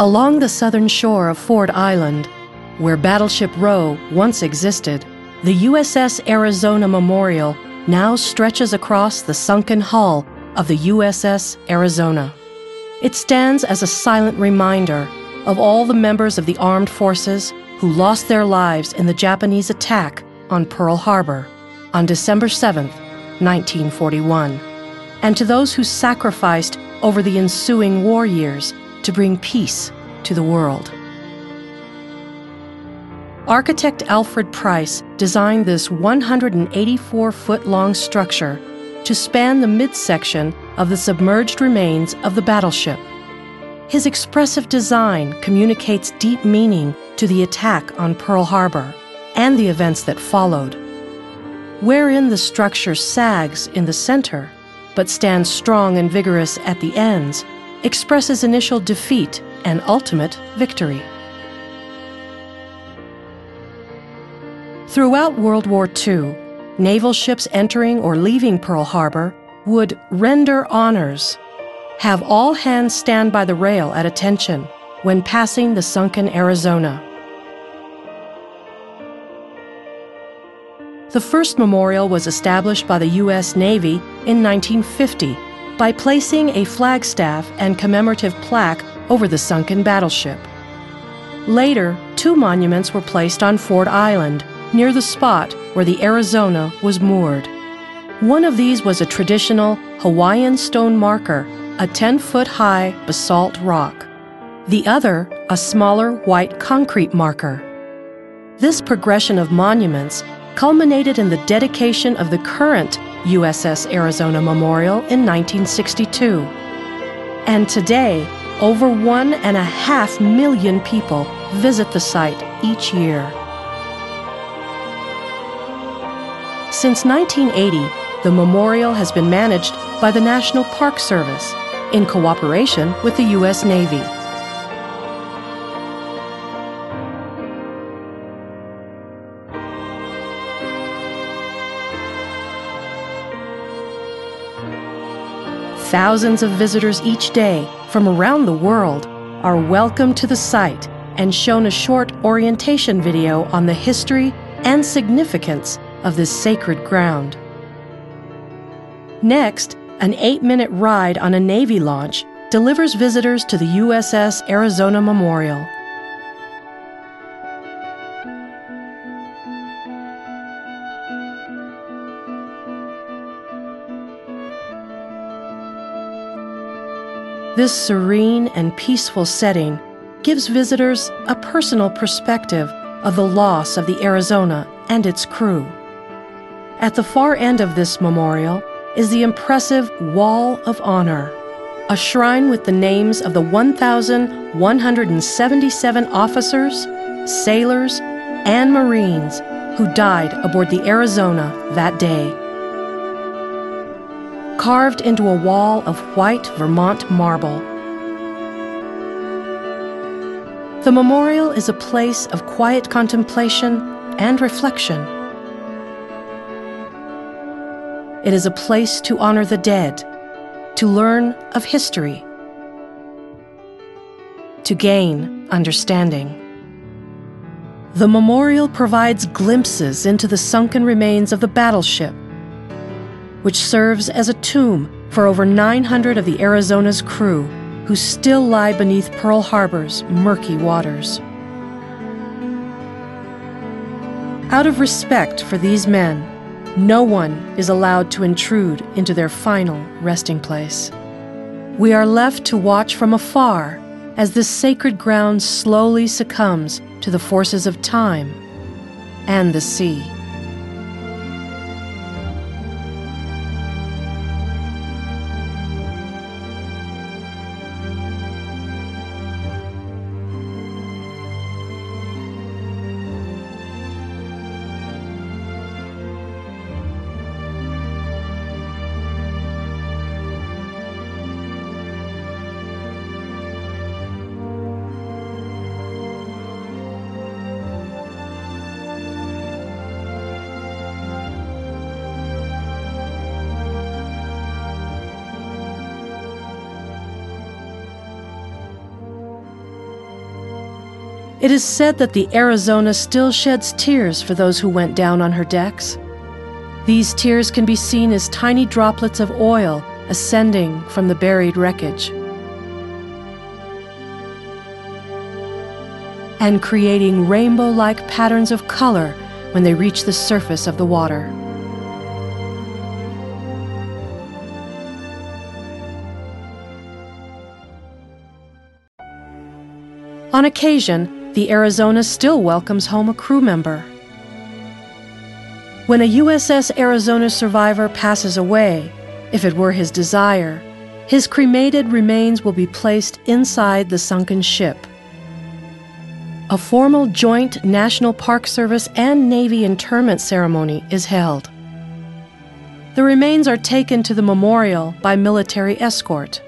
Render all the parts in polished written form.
Along the southern shore of Ford Island, where Battleship Row once existed, the USS Arizona Memorial now stretches across the sunken hull of the USS Arizona. It stands as a silent reminder of all the members of the armed forces who lost their lives in the Japanese attack on Pearl Harbor on December 7, 1941, and to those who sacrificed over the ensuing war years to bring peace to the world. Architect Alfred Price designed this 184-foot-long structure to span the midsection of the submerged remains of the battleship. His expressive design communicates deep meaning to the attack on Pearl Harbor and the events that followed. Wherein the structure sags in the center, but stands strong and vigorous at the ends, expresses initial defeat and ultimate victory. Throughout World War II, naval ships entering or leaving Pearl Harbor would render honors, have all hands stand by the rail at attention when passing the sunken Arizona. The first memorial was established by the U.S. Navy in 1950 by placing a flagstaff and commemorative plaque over the sunken battleship. Later, 2 monuments were placed on Ford Island, near the spot where the Arizona was moored. One of these was a traditional Hawaiian stone marker, a 10-foot-high basalt rock. The other, a smaller white concrete marker. This progression of monuments culminated in the dedication of the current USS Arizona Memorial in 1962. And today, over 1.5 million people visit the site each year. Since 1980, the memorial has been managed by the National Park Service in cooperation with the U.S. Navy. Thousands of visitors each day from around the world are welcomed to the site and shown a short orientation video on the history and significance of this sacred ground. Next, an 8-minute ride on a Navy launch delivers visitors to the USS Arizona Memorial. This serene and peaceful setting gives visitors a personal perspective of the loss of the Arizona and its crew. At the far end of this memorial is the impressive Wall of Honor, a shrine with the names of the 1,177 officers, sailors, and Marines who died aboard the Arizona that day. Carved into a wall of white Vermont marble. The memorial is a place of quiet contemplation and reflection. It is a place to honor the dead, to learn of history, to gain understanding. The memorial provides glimpses into the sunken remains of the battleship, which serves as a tomb for over 900 of the Arizona's crew who still lie beneath Pearl Harbor's murky waters. Out of respect for these men, no one is allowed to intrude into their final resting place. We are left to watch from afar as this sacred ground slowly succumbs to the forces of time and the sea. It is said that the Arizona still sheds tears for those who went down on her decks. These tears can be seen as tiny droplets of oil ascending from the buried wreckage and creating rainbow-like patterns of color when they reach the surface of the water. On occasion, the Arizona still welcomes home a crew member. When a USS Arizona survivor passes away, if it were his desire, his cremated remains will be placed inside the sunken ship. A formal joint National Park Service and Navy interment ceremony is held. The remains are taken to the memorial by military escort.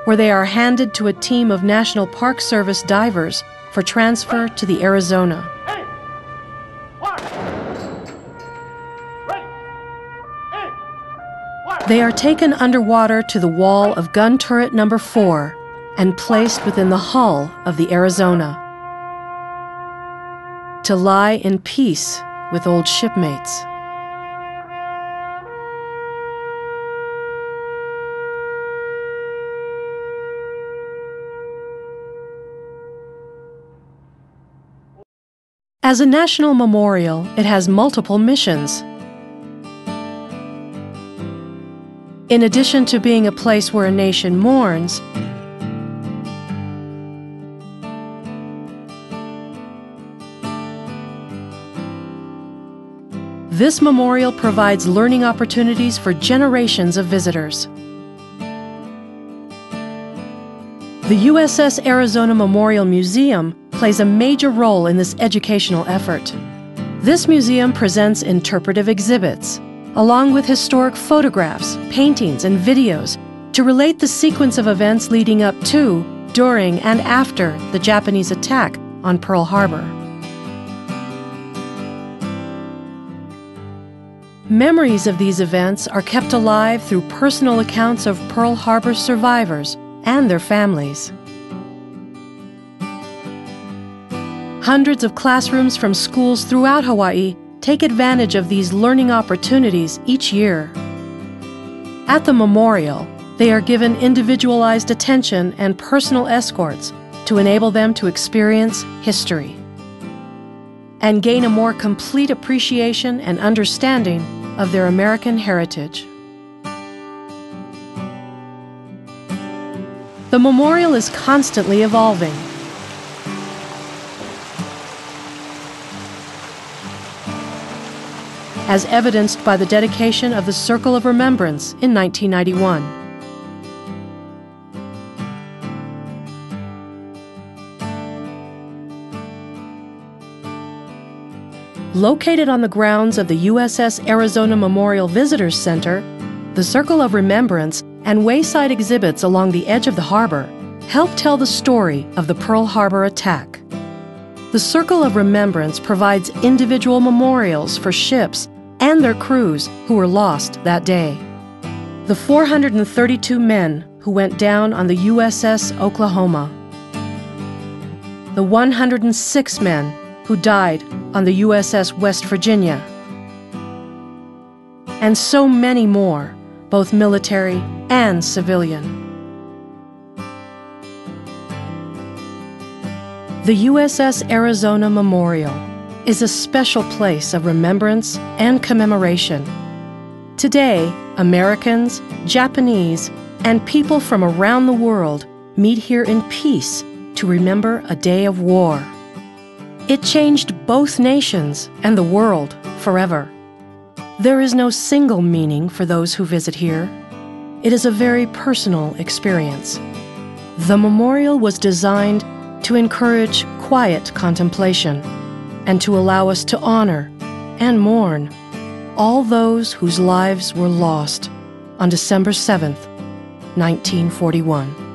Where they are handed to a team of National Park Service divers for transfer to the Arizona. They are taken underwater to the wall of gun turret number 4 and placed within the hull of the Arizona to lie in peace with old shipmates. As a national memorial, it has multiple missions. In addition to being a place where a nation mourns, this memorial provides learning opportunities for generations of visitors. The USS Arizona Memorial Museum plays a major role in this educational effort. This museum presents interpretive exhibits, along with historic photographs, paintings, and videos to relate the sequence of events leading up to, during, and after the Japanese attack on Pearl Harbor. Memories of these events are kept alive through personal accounts of Pearl Harbor survivors and their families. Hundreds of classrooms from schools throughout Hawaii take advantage of these learning opportunities each year. At the memorial, they are given individualized attention and personal escorts to enable them to experience history and gain a more complete appreciation and understanding of their American heritage. The memorial is constantly evolving. As evidenced by the dedication of the Circle of Remembrance in 1991. Located on the grounds of the USS Arizona Memorial Visitors Center, the Circle of Remembrance and wayside exhibits along the edge of the harbor help tell the story of the Pearl Harbor attack. The Circle of Remembrance provides individual memorials for ships and their crews who were lost that day. The 432 men who went down on the USS Oklahoma. The 106 men who died on the USS West Virginia. And so many more, both military and civilian. The USS Arizona Memorial is a special place of remembrance and commemoration. Today, Americans, Japanese, and people from around the world meet here in peace to remember a day of war. It changed both nations and the world forever. There is no single meaning for those who visit here. It is a very personal experience. The memorial was designed to encourage quiet contemplation and to allow us to honor and mourn all those whose lives were lost on December 7th, 1941.